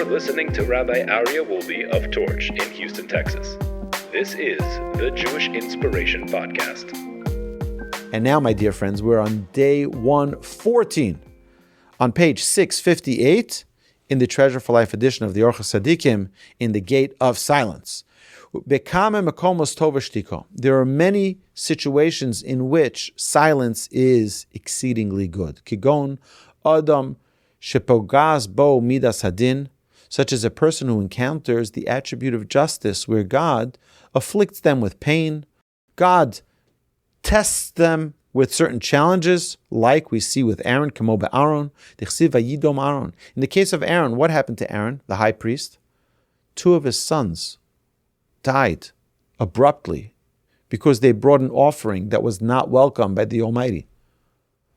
You're listening to Rabbi Aryeh Wolbe of Torch in Houston, Texas. This is the Jewish Inspiration Podcast. And now, my dear friends, we're on day 114, on page 658, in the Treasure for Life edition of the Orchos Tzaddikim, in the Gate of Silence. There are many situations in which silence is exceedingly good. Kigon Adam Shepogaz Bo Midas Hadin, such as a person who encounters the attribute of justice, where God afflicts them with pain. God tests them with certain challenges, like we see with Aaron, Kamo be'Aaron, Dichsiv vayidom Aaron. In the case of Aaron, what happened to Aaron, the high priest? 2 of his sons died abruptly because they brought an offering that was not welcome by the Almighty.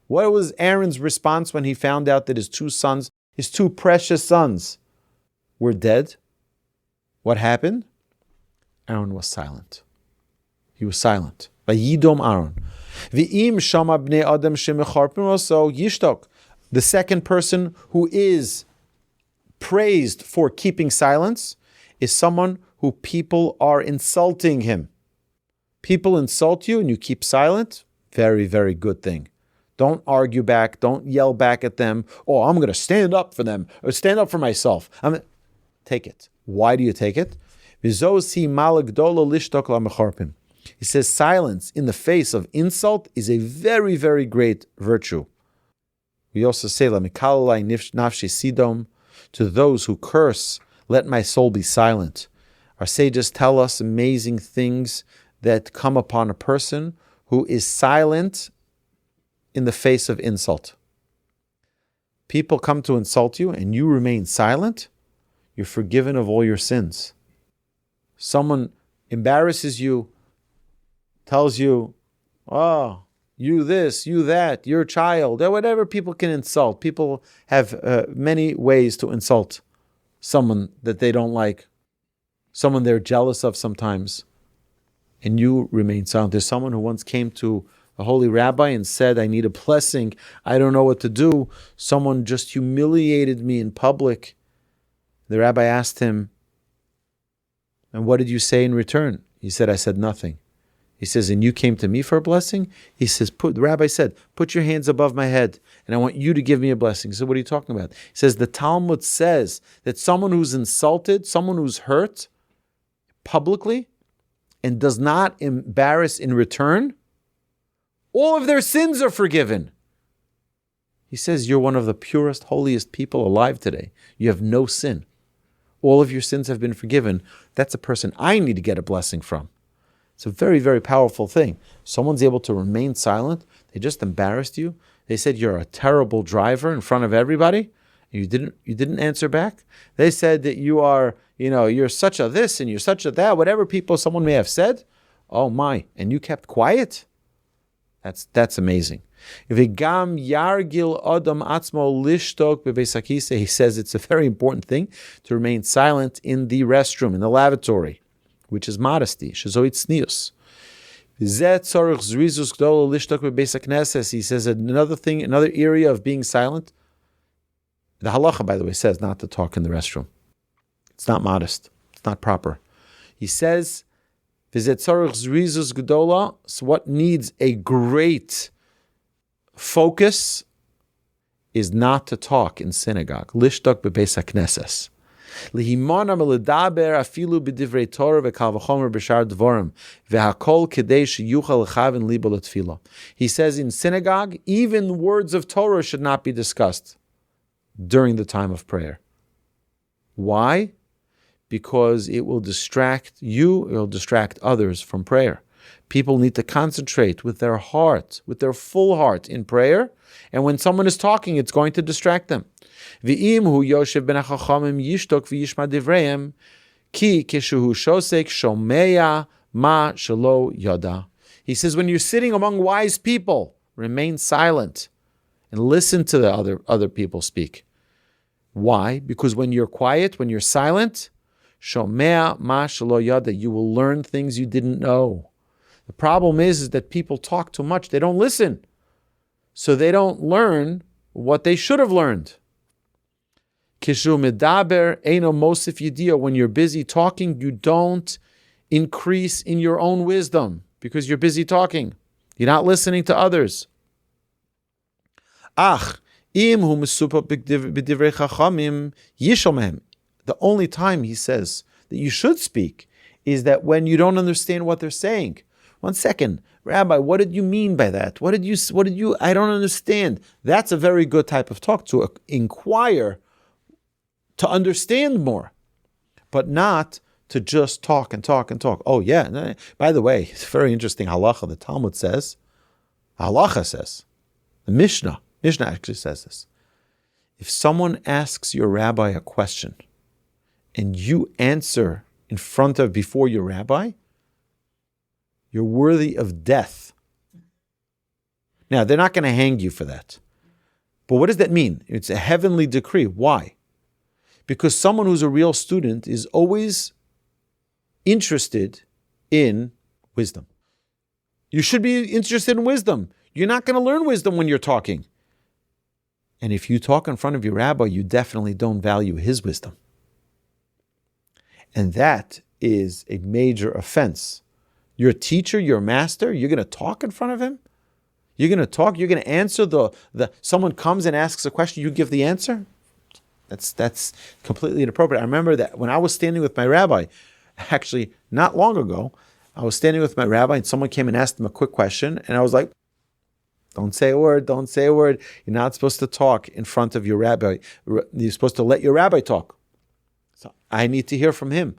What was Aaron's response when he found out that his 2 sons, his 2 precious sons, were dead? What happened? Aaron was silent. He was silent. Vayidom Aaron. V'im shama bnei adam shemecharpim oso yishtok. The second person who is praised for keeping silence is someone who people are insulting him. People insult you and you keep silent. Very, very good thing. Don't argue back. Don't yell back at them. Oh, I'm going to stand up for them or stand up for myself. Take it. Why do you take it? He says silence in the face of insult is a very, very great virtue. We also say, to those who curse, let my soul be silent. Our sages tell us amazing things that come upon a person who is silent in the face of insult. People come to insult you and you remain silent, you're forgiven of all your sins. Someone embarrasses you, tells you, oh, you this, you that, your child, or whatever people can insult. People have many ways to insult someone that they don't like, someone they're jealous of sometimes, and you remain silent. There's someone who once came to a holy rabbi and said, I need a blessing, I don't know what to do. Someone just humiliated me in public. The rabbi asked him, and what did you say in return? He said, I said nothing. He says, and you came to me for a blessing? He says, the rabbi said, put your hands above my head, and I want you to give me a blessing. He said, what are you talking about? He says, the Talmud says that someone who's insulted, someone who's hurt publicly, and does not embarrass in return, all of their sins are forgiven. He says, you're one of the purest, holiest people alive today. You have no sin. All of your sins have been forgiven. That's a person I need to get a blessing from. It's a very, very powerful thing. Someone's able to remain silent. They just embarrassed you. They said you're a terrible driver in front of everybody. You didn't answer back. They said that you are, you're such a this and you're such a that, whatever someone may have said. Oh my, and you kept quiet? That's amazing. He says it's a very important thing to remain silent in the restroom, in the lavatory, which is modesty. He says another area of being silent. The halacha, by the way, says not to talk in the restroom. It's not modest. It's not proper. He says, so what needs a great focus is not to talk in synagogue. Lishtok bebeis hakneses. Lihimana meledaber afilu b'divrei Torah v'kal v'chomer b'shar dvorim v'hakol kedei sheyuchal lechavin libo letfila. He says in synagogue, even words of Torah should not be discussed during the time of prayer. Why? Because it will distract you, it will distract others from prayer. People need to concentrate with their heart, with their full heart in prayer, and when someone is talking, it's going to distract them. V'im hu yoshev ben hachachamim yishtok v'yishma divreihem ki kishuhu shosek shomeya ma shelo yada. He says, when you're sitting among wise people, remain silent and listen to the other people speak. Why? Because when you're quiet, when you're silent, shomea ma shelo yada, you will learn things you didn't know. The problem is that people talk too much. They don't listen. So they don't learn what they should have learned. Kishu medaber eino mosif yediyah. When you're busy talking, you don't increase in your own wisdom because you're busy talking. You're not listening to others. Ach, im hu mesupa b'divrei chachamim yishal mehem. The only time he says that you should speak is that when you don't understand what they're saying. 1 second, Rabbi, what did you mean by that? What did you, I don't understand. That's a very good type of talk, to inquire, to understand more, but not to just talk and talk and talk. Oh yeah, by the way, it's very interesting halacha. The Talmud says, halacha says, the Mishnah actually says this. If someone asks your rabbi a question and you answer before your rabbi, you're worthy of death. Now, they're not going to hang you for that. But what does that mean? It's a heavenly decree. Why? Because someone who's a real student is always interested in wisdom. You should be interested in wisdom. You're not going to learn wisdom when you're talking. And if you talk in front of your rabbi, you definitely don't value his wisdom. And that is a major offense. Your teacher, your master, you're going to talk in front of him? You're going to talk? You're going to answer someone comes and asks a question, you give the answer? That's completely inappropriate. I remember that when I was standing with my rabbi, actually not long ago, I was standing with my rabbi and someone came and asked him a quick question, and I was like, don't say a word. You're not supposed to talk in front of your rabbi. You're supposed to let your rabbi talk. So I need to hear from him.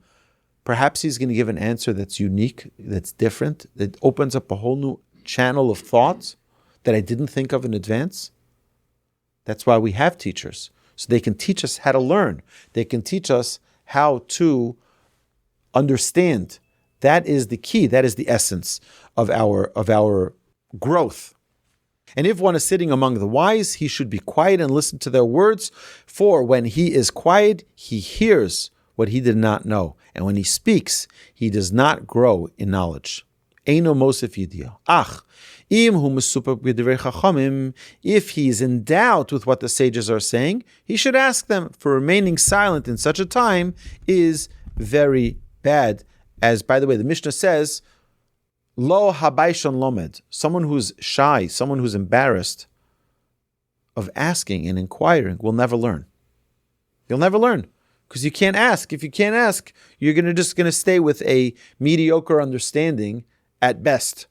Perhaps he's going to give an answer that's unique, that's different, that opens up a whole new channel of thoughts that I didn't think of in advance. That's why we have teachers. So they can teach us how to learn. They can teach us how to understand. That is the key. That is the essence of our growth. And if one is sitting among the wise, he should be quiet and listen to their words, for when he is quiet, he hears what he did not know. And when he speaks, he does not grow in knowledge. Eino mosif yediyah. Ach, im hu mesupak b'divrei chachamim. If he is in doubt with what the sages are saying, he should ask them, for remaining silent in such a time is very bad. As, by the way, the Mishnah says, lo habayshon lomed, someone who's shy, someone who's embarrassed of asking and inquiring will never learn. You'll never learn. Because you can't ask. If you can't ask, you're just going to stay with a mediocre understanding at best.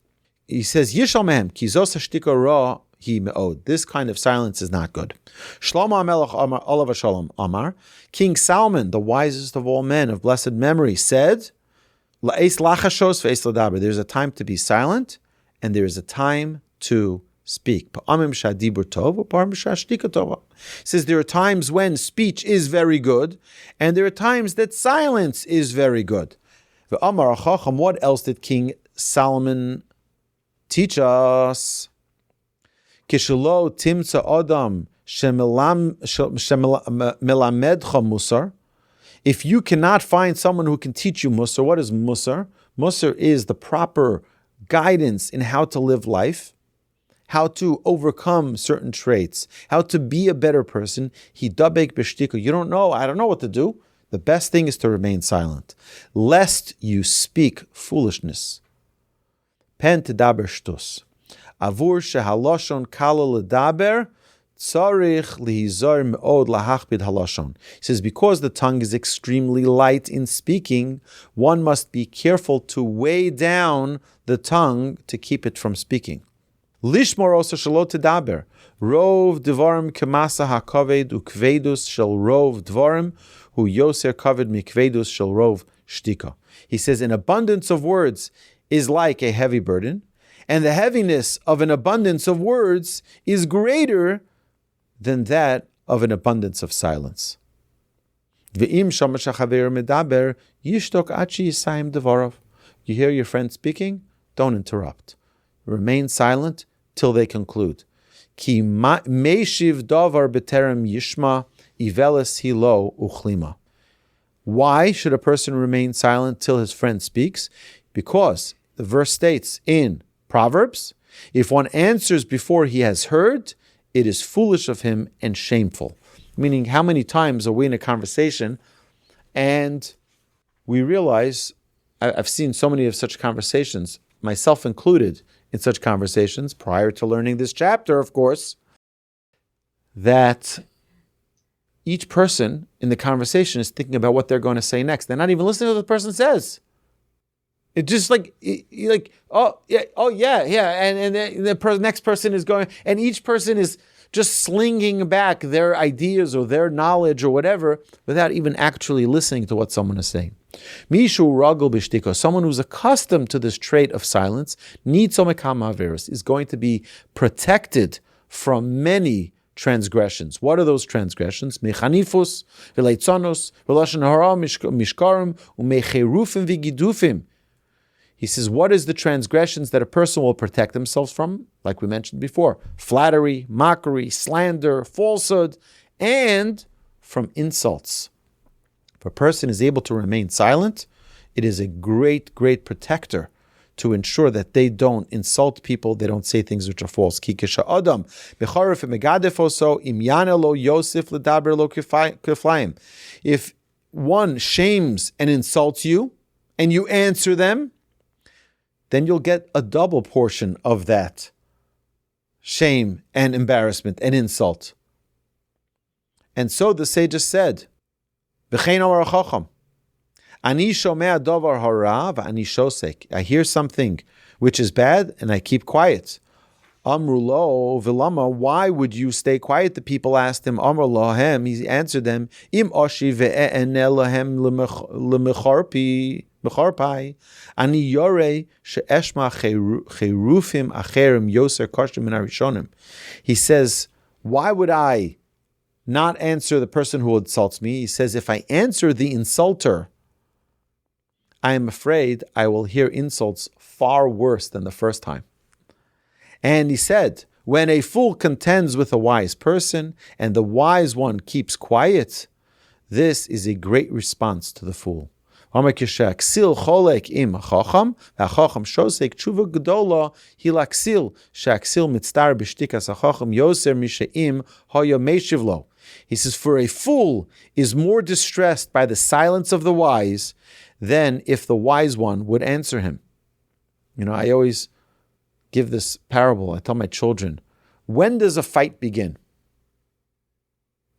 He says, Yishal mehem, ki zos hashtika ra hi me'od. This kind of silence is not good. Shlomo HaMelech Amar, Olav HaShalom Amar, King Solomon, the wisest of all men of blessed memory, said, La'es lachashos ve'es ladaber. There's a time to be silent, and there is a time to speak. He says there are times when speech is very good, and there are times that silence is very good. What else did King Solomon teach us? If you cannot find someone who can teach you Mussar, what is Mussar? Mussar is the proper guidance in how to live life, how to overcome certain traits, how to be a better person. You don't know, I don't know what to do. The best thing is to remain silent, lest you speak foolishness. Pen tedaber shtus. Avur shehaloshon kala ledaber, tzarich lihizar me'od lahachbid haloshon. He says, because the tongue is extremely light in speaking, one must be careful to weigh down the tongue to keep it from speaking. Lishmor also shalot tedaber. Rov dvarim kemasa hakaved ukvedus shel rov dvarim hu yoser kaved mikvedus shel rov shtika. He says, an abundance of words is like a heavy burden, and the heaviness of an abundance of words is greater than that of an abundance of silence. Ve'im shamash hachaver medaber yishtok achi yisayim devarav. You hear your friend speaking? Don't interrupt. Remain silent till they conclude. Ki meishiv davar b'terem yishma ivelis hilo uchlima. Why should a person remain silent till his friend speaks? Because the verse states in Proverbs, if one answers before he has heard, it is foolish of him and shameful. Meaning, how many times are we in a conversation and we realize, I've seen so many of such conversations, myself included in such conversations, prior to learning this chapter, of course, that each person in the conversation is thinking about what they're going to say next. They're not even listening to what the person says. It's just like yeah, and the next person is going, and each person is just slinging back their ideas or their knowledge or whatever without even actually listening to what someone is saying. Mishu ragul b'shtiko, someone who's accustomed to this trait of silence, is going to be protected from many transgressions. What are those transgressions? Mechanifus, v'leitzonos, v'lashon hara, mishkarim, u'mecherufim v'gidufim. He says, what is the transgressions that a person will protect themselves from? Like we mentioned before, flattery, mockery, slander, falsehood, and from insults. If a person is able to remain silent, it is a great, great protector to ensure that they don't insult people, they don't say things which are false. If one shames and insults you, and you answer them, then you'll get a double portion of that shame and embarrassment and insult. And so the sages said, I hear something which is bad and I keep quiet. Amrulo vilama, why would you stay quiet? The people asked him, Amrulohem, he answered them, Im oshi ve'enelahem lemecharpai, ani yore she'eshma cherufim acherim yoser koshim min harishonim. He says, why would I not answer the person who insults me? He says, if I answer the insulter, I am afraid I will hear insults far worse than the first time. And he said, when a fool contends with a wise person and the wise one keeps quiet, this is a great response to the fool. When a fool he says, for a fool is more distressed by the silence of the wise than if the wise one would answer him. I always give this parable. I tell my children, when does a fight begin?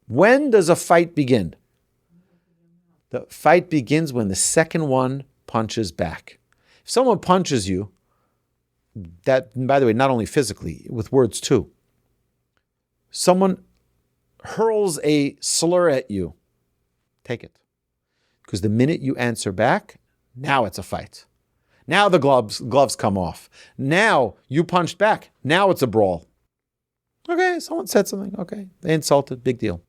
When does a fight begin? The fight begins when the second one punches back. If someone punches you, that, by the way, not only physically, with words too. Someone hurls a slur at you, take it. Because the minute you answer back, now it's a fight. Now the gloves come off. Now you punched back. Now it's a brawl. Okay, someone said something. Okay, they insulted. Big deal.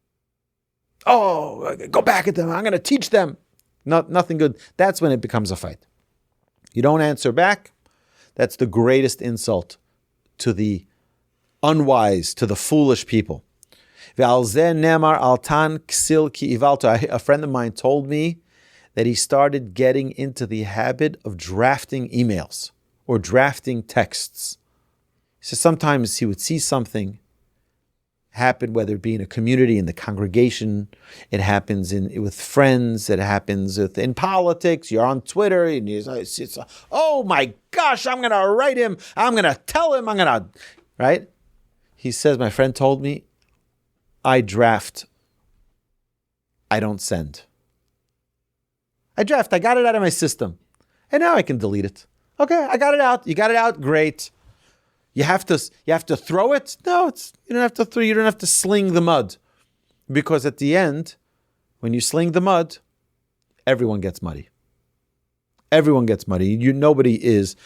Oh, go back at them. I'm going to teach them. Nothing good. That's when it becomes a fight. You don't answer back. That's the greatest insult to the unwise, to the foolish people. A friend of mine told me that he started getting into the habit of drafting emails or drafting texts. He says sometimes he would see something happen, whether it be in a community, in the congregation, it happens with friends, it happens in politics, you're on Twitter, and it's oh my gosh, I'm going to write him, I'm going to tell him, right? He says, my friend told me, I draft, I don't send. I draft, I got it out of my system, and now I can delete it. Okay, I got it out. You got it out, great. You have to throw it? No, you don't have to throw. You don't have to sling the mud, because at the end, when you sling the mud, everyone gets muddy. Everyone gets muddy. Nobody is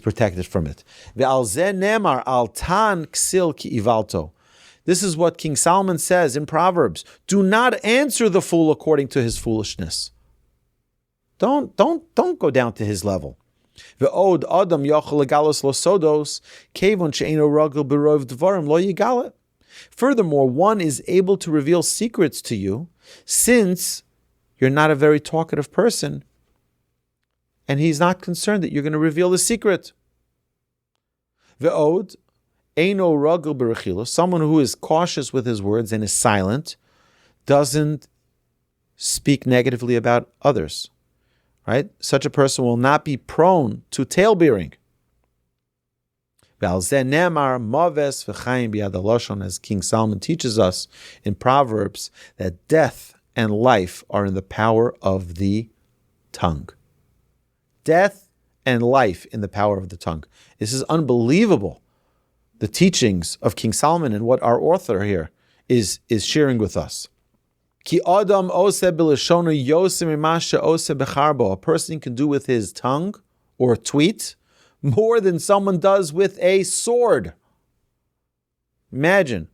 protected from it. This is what King Solomon says in Proverbs: do not answer the fool according to his foolishness. Don't go down to his level. Furthermore, one is able to reveal secrets to you, since you're not a very talkative person, and he's not concerned that you're going to reveal the secret. Eino ragil b'rechilo, someone who is cautious with his words and is silent, doesn't speak negatively about others. Right? Such a person will not be prone to tale-bearing. As King Solomon teaches us in Proverbs, that death and life are in the power of the tongue. Death and life in the power of the tongue. This is unbelievable. The teachings of King Solomon and what our author here is sharing with us. A person can do with his tongue or tweet more than someone does with a sword. Imagine,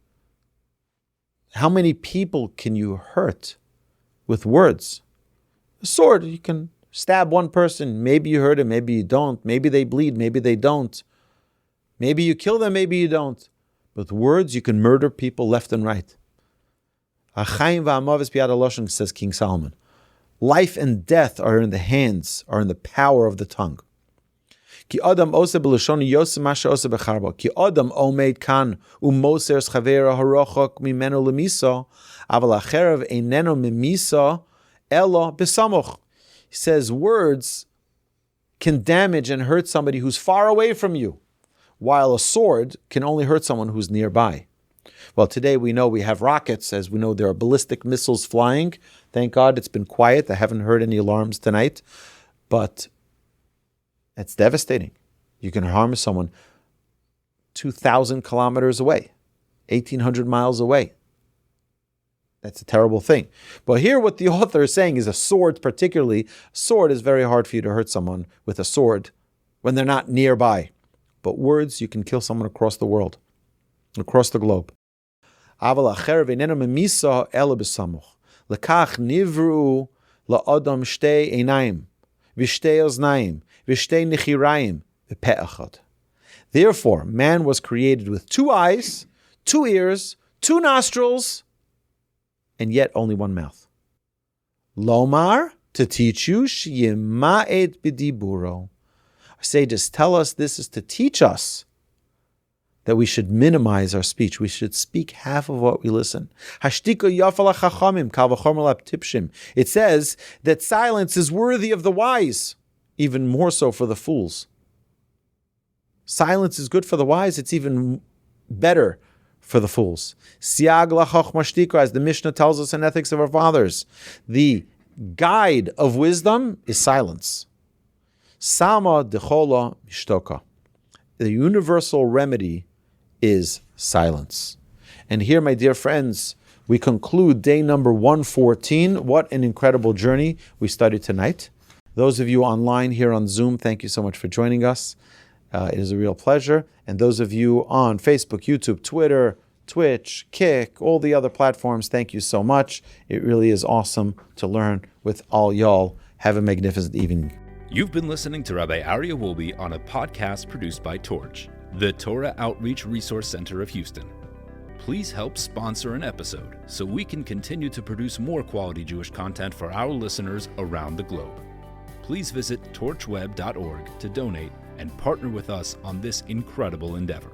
how many people can you hurt with words? A sword, you can stab one person. Maybe you hurt him, maybe you don't. Maybe they bleed, maybe they don't. Maybe you kill them, maybe you don't. With words, you can murder people left and right. Says King Solomon. Life and death are in the hands, are in the power of the tongue. Ki adam ose b'lashon yosem masha ose b'charbo. Ki adam omed kan umoser schavera harochok mimeno lemisa, aval acherev eineno mimisa elo b'samoch. He says words can damage and hurt somebody who's far away from you, while a sword can only hurt someone who's nearby. Well, today we know we have rockets, as we know there are ballistic missiles flying. Thank God it's been quiet. I haven't heard any alarms tonight, but it's devastating. You can harm someone 2,000 kilometers away, 1,800 miles away. That's a terrible thing. But here what the author is saying is a sword particularly. A sword is very hard for you to hurt someone with a sword when they're not nearby. But words, you can kill someone across the world, across the globe. Aval acher v'neno memisa ela b'samuch. Lekach nivru la'adam shtei einayim v'shtei oznayim v'shtei nechirayim v'peh echad. Therefore, man was created with 2 eyes, 2 ears, 2 nostrils, and yet only 1 mouth. Lomar, to teach you, sheyima'et b'diburo. Our sages tell us this is to teach us that we should minimize our speech. We should speak half of what we listen. It says that silence is worthy of the wise, even more so for the fools. Silence is good for the wise, it's even better for the fools. As the Mishnah tells us in Ethics of Our Fathers, the guide of wisdom is silence. Sama dechola mishtoka. The universal remedy is silence. And here, my dear friends, we conclude day number 114. What an incredible journey we studied tonight. Those of you online here on Zoom, thank you so much for joining us. It is a real pleasure. And those of you on Facebook, YouTube, Twitter, Twitch, Kick, all the other platforms, thank you so much. It really is awesome to learn with all y'all. Have a magnificent evening. You've been listening to Rabbi Aryeh Wolbe on a podcast produced by Torch, the Torah Outreach Resource Center of Houston. Please help sponsor an episode so we can continue to produce more quality Jewish content for our listeners around the globe. Please visit torchweb.org to donate and partner with us on this incredible endeavor.